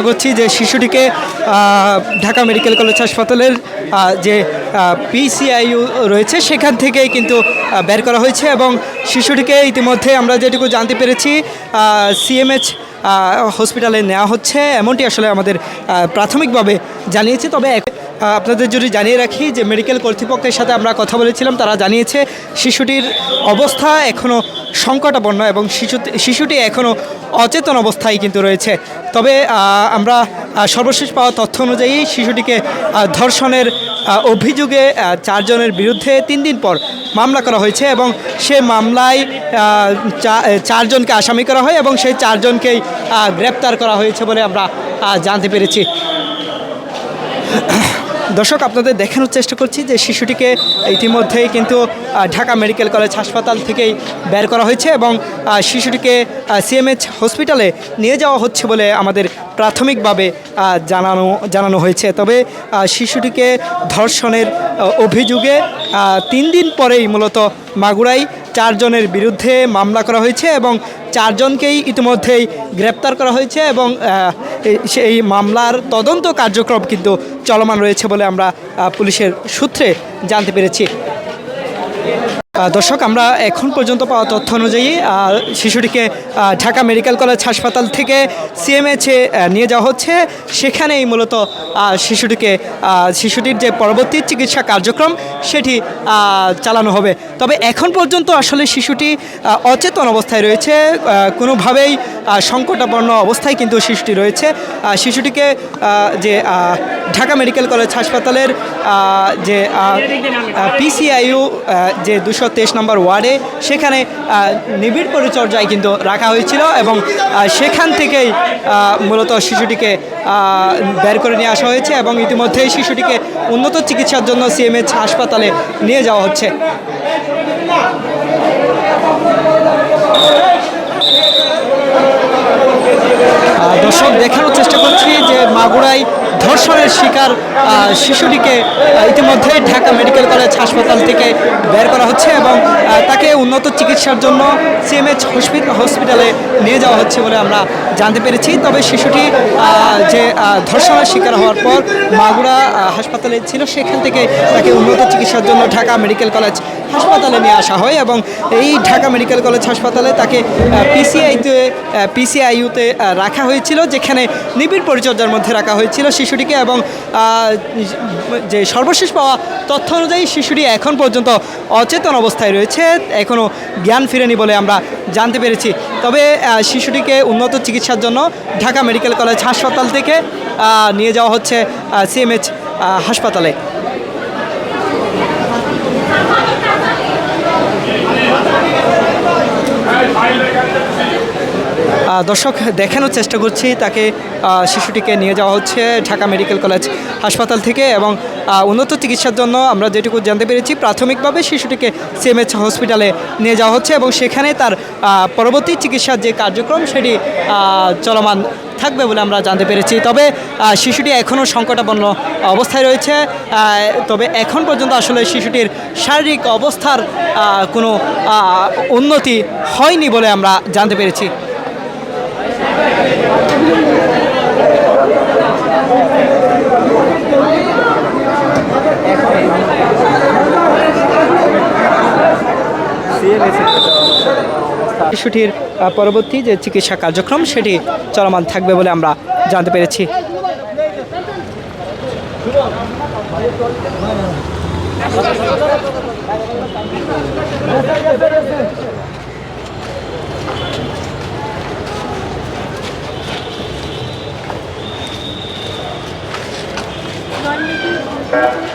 করছি যে শিশুটিকে ঢাকা মেডিকেল কলেজ হাসপাতালের যে পিসিআইইউ রয়েছে সেখান থেকেই কিন্তু বের করা হয়েছে এবং শিশুটিকে ইতিমধ্যে আমরা যেটুকু জানতে পেরেছি সিএমএইচ হসপিটালে নেওয়া হচ্ছে এমনটি আসলে আমাদের প্রাথমিকভাবে জানিয়েছে। তবে আপনাদের যদি জানিয়ে রাখি যে মেডিকেল কর্তৃপক্ষের সাথে আমরা কথা বলেছিলাম, তারা জানিয়েছে শিশুটির অবস্থা এখনও সংকটাপন্ন এবং শিশুটি এখনও অচেতন অবস্থায় কিন্তু রয়েছে। তবে আমরা সর্বশেষ পাওয়া তথ্য অনুযায়ী শিশুটিকে ধর্ষণের অভিযোগে 4 জনের বিরুদ্ধে 3 দিন পর মামলা করা হয়েছে এবং সে মামলায় 4 জনকে আসামি করা হয় এবং সেই 4 জনকেই গ্রেপ্তার করা হয়েছে বলে আমরা জানতে পেরেছি। দর্শক, আপনাদের দেখানোর চেষ্টা করছি যে শিশুটিকে ইতিমধ্যেই কিন্তু ঢাকা মেডিকেল কলেজ হাসপাতাল থেকেই বের করা হয়েছে এবং শিশুটিকে সিএমএইচ হসপিটালে নিয়ে যাওয়া হচ্ছে বলে আমাদের প্রাথমিকভাবে জানানো হয়েছে। তবে শিশুটিকে ধর্ষণের অভিযোগে 3 দিন পরেই মূলত মাগুরায় 4 জনের বিরুদ্ধে মামলা করা হয়েছে এবং 4 জনকেই ইতিমধ্যেই গ্রেপ্তার করা হয়েছে এবং সেই মামলার তদন্ত কার্যক্রম কিন্তু চলমান রয়েছে বলে আমরা পুলিশের সূত্রে জানতে পেরেছি। দর্শক, আমরা এখন পর্যন্ত পাওয়া তথ্য অনুযায়ী শিশুটিকে ঢাকা মেডিকেল কলেজ হাসপাতাল থেকে সিএমএইচে নিয়ে যাওয়া হচ্ছে। সেখানেই মূলত শিশুটির যে পরবর্তী চিকিৎসা কার্যক্রম সেটি চালানো হবে। তবে এখন পর্যন্ত আসলে শিশুটি অচেতন অবস্থায় রয়েছে, কোনোভাবেই সংকটাপন্ন অবস্থায় কিন্তু শিশুটি রয়েছে। শিশুটিকে যে ঢাকা মেডিকেল কলেজ হাসপাতালের যে পিসিআইইউ যে 223 নম্বর ওয়ার্ডে সেখানে নিবিড় পরিচর্যায় কিন্তু রাখা হয়েছিল এবং সেখান থেকেই মূলত শিশুটিকে বের করে নিয়ে আসা হয়েছে এবং ইতিমধ্যেই শিশুটিকে উন্নত চিকিৎসার জন্য সিএমএইচ হাসপাতালে নিয়ে যাওয়া হচ্ছে। দর্শক, দেখানোর চেষ্টা করছি যে মাগুরায় ধর্ষণের শিকার শিশুটিকে ইতিমধ্যে ঢাকা মেডিকেল কলেজ হাসপাতাল থেকে বের করা হচ্ছে এবং তাকে উন্নত চিকিৎসার জন্য সিএমএইচ হসপিটালে নিয়ে যাওয়া হচ্ছে বলে আমরা জানতে পেরেছি। তবে শিশুটি যে ধর্ষণের শিকার হওয়ার পর মাগুরা হাসপাতালে ছিল, সেখান থেকে তাকে উন্নত চিকিৎসার জন্য ঢাকা মেডিকেল কলেজ হাসপাতালে নিয়ে আসা হয় এবং এই ঢাকা মেডিকেল কলেজ হাসপাতালে তাকে পিসিআইইউতে রাখা হয়েছিল, যেখানে নিবিড় পরিচর্যার মধ্যে রাখা হয়েছিল শিশুটিকে এবং যে সর্বশেষ পাওয়া তথ্য অনুযায়ী শিশুটি এখন পর্যন্ত অচেতন অবস্থায় রয়েছে, এখনও জ্ঞান ফিরেনি বলে আমরা জানতে পেরেছি। তবে শিশুটিকে উন্নত চিকিৎসার জন্য ঢাকা মেডিকেল কলেজ হাসপাতাল থেকে নিয়ে যাওয়া হচ্ছে সিএমএইচ হাসপাতালে। দর্শক, দেখানোর চেষ্টা করছি তাকে শিশুটিকে নিয়ে যাওয়া হচ্ছে ঢাকা মেডিকেল কলেজ হাসপাতাল থেকে এবং উন্নত চিকিৎসার জন্য আমরা যেটুকু জানতে পেরেছি প্রাথমিকভাবে শিশুটিকে সিএমএইচ হসপিটালে নিয়ে যাওয়া হচ্ছে এবং সেখানে তার পরবর্তী চিকিৎসার যে কার্যক্রম সেটি চলমান থাকবে বলে আমরা জানতে পেরেছি। তবে শিশুটি এখনও সংকটাপন্ন অবস্থায় রয়েছে। তবে এখন পর্যন্ত আসলে শিশুটির শারীরিক অবস্থার কোনো উন্নতি হয়নি বলে আমরা জানতে পেরেছি। শিশুটির পরবর্তী যে চিকিৎসা কার্যক্রম সেটি চলমান থাকবে বলে আমরা জানতে পেরেছি। One